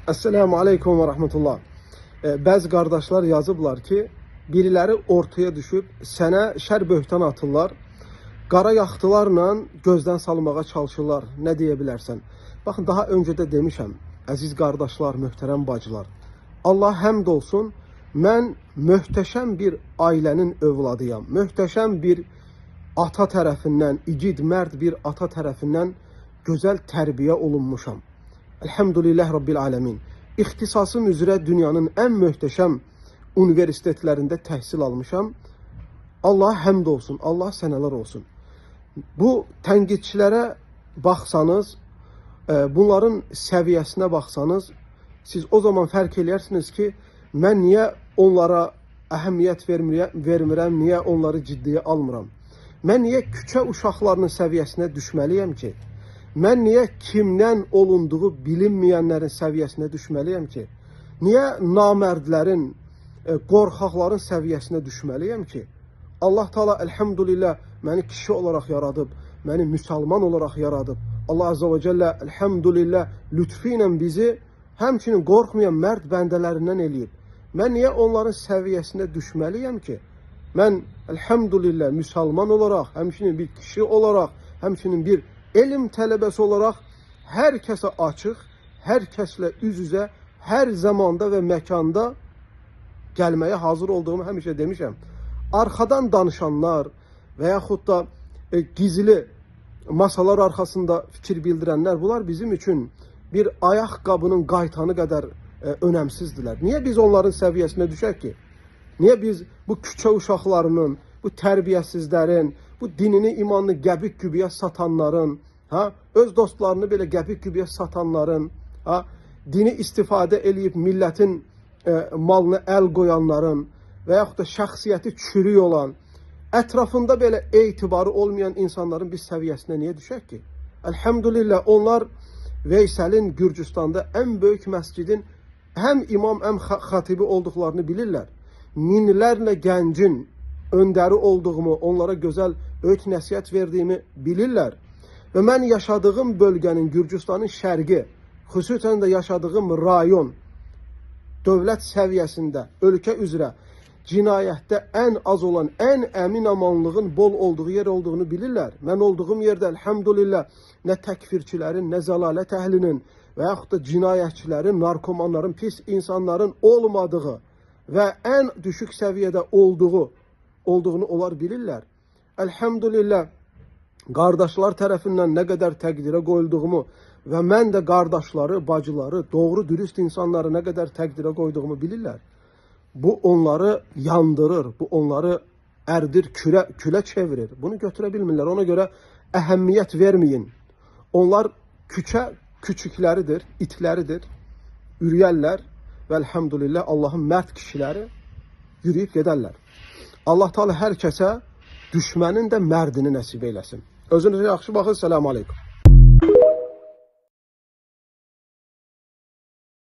Esselamu Aleyküm ve Rahmetullah. Bəzi qardaşlar yazıblar ki, biriləri ortaya düşüb sənə şər böhtan atırlar, qara yaxtılarla gözdən salmağa çalışırlar. Nə deyə bilərsən? Baxın, daha öncə də demişəm, əziz qardaşlar, möhtərəm bacılar. Allah həmd olsun, mən möhtəşəm bir ailənin övladıyam. Möhtəşəm bir ata tərəfindən, igid, mərd bir ata tərəfindən gözəl tərbiyə olunmuşam. Elhamdülillah Rabbil Alemin. İxtisasım üzrə dünyanın ən möhtəşəm universitetlərində təhsil almışam. Allah həmd olsun, Allah sənələr olsun. Bu tənqidçilərə baxsanız, bunların səviyyəsinə baxsanız, siz o zaman fərq edərsiniz ki, mən niyə onlara əhəmiyyət vermirəm, niyə onları ciddiyə almıram? Mən niyə küçə uşaqlarının səviyyəsinə düşməliyəm ki? Mən niyə kimdən olunduğu bilinməyənlərin səviyyəsinə düşməliyəm ki? Niyə namərdlərin, qorxaqların səviyyəsinə düşməliyəm ki? Allah Teala elhamdülillah məni kişi olaraq yaradıb, məni müsəlman olaraq yaradıb. Allah Azze ve Celle elhamdülillah lütfü ilə bizi həmçinin qorxmayan mərd bəndələrindən eləyib. Mən niyə onların səviyyəsinə düşməliyəm ki? Mən elhamdülillah müsəlman olaraq, həmçinin bir kişi olaraq, həmçinin bir elm tələbəsi olaraq hər kəsə açıq, hər kəslə üz-üzə, hər zamanda və məkanda gəlməyə hazır olduğumu həmişə demişəm. Arxadan danışanlar və yaxud da gizli masalar arxasında fikir bildirənlər, bunlar bizim üçün bir ayaqqabının qaytanı qədər önəmsizdirlər. Niyə biz onların səviyyəsinə düşək ki? Niyə biz bu küçə uşaqlarının, bu tərbiyəsizlərin, bu dinini, imanını qəbik gübiyə satanların, öz dostlarını belə qəbik gübiyə satanların, dini istifadə eləyib millətin malına əl qoyanların və yaxud da şəxsiyyəti çürük olan, ətrafında belə etibarı olmayan insanların biz səviyyəsinə niyə düşək ki? Elhamdülillah onlar Veysəlin Gürcüstanda ən böyük məscidin həm imam, həm xatibi olduqlarını bilirlər. Minlərlə gəncin öndəri olduğumu, onlara gözəl öğüt nəsihət verdiyimi bilirlər. Və mən yaşadığım bölgənin, Gürcüstanın şərqi, xüsusən də yaşadığım rayon, dövlət səviyyəsində, ölkə üzrə cinayətdə ən az olan, ən əmin amanlığın bol olduğu yer olduğunu bilirlər. Mən olduğum yerdə elhamdülillah nə təkfirçilərin, nə zəlalət əhlinin və yaxud da cinayətçilərin, narkomanların, pis insanların olmadığı və ən düşük səviyyədə olduğunu onlar bilirlər. Elhamdülillah qardaşlar tərəfindən nə qədər təqdirə qoyulduğumu və mən də qardaşları, bacıları, doğru, dürüst insanları nə qədər təqdirə qoyduğumu bilirlər. Bu onları yandırır, bu onları ərdir, külə çevirir. Bunu götürə bilmirlər. Ona görə əhəmiyyət verməyin. Onlar küçükləridir, itləridir, ürəyərlər və elhamdülillah Allahın mərd kişiləri yürüyüb gedərlər. Allah Teala hər kəsə düşmənin də mərdini nəsib eyləsin. Özünüzə yaxşı baxın. Selamun Aleyküm.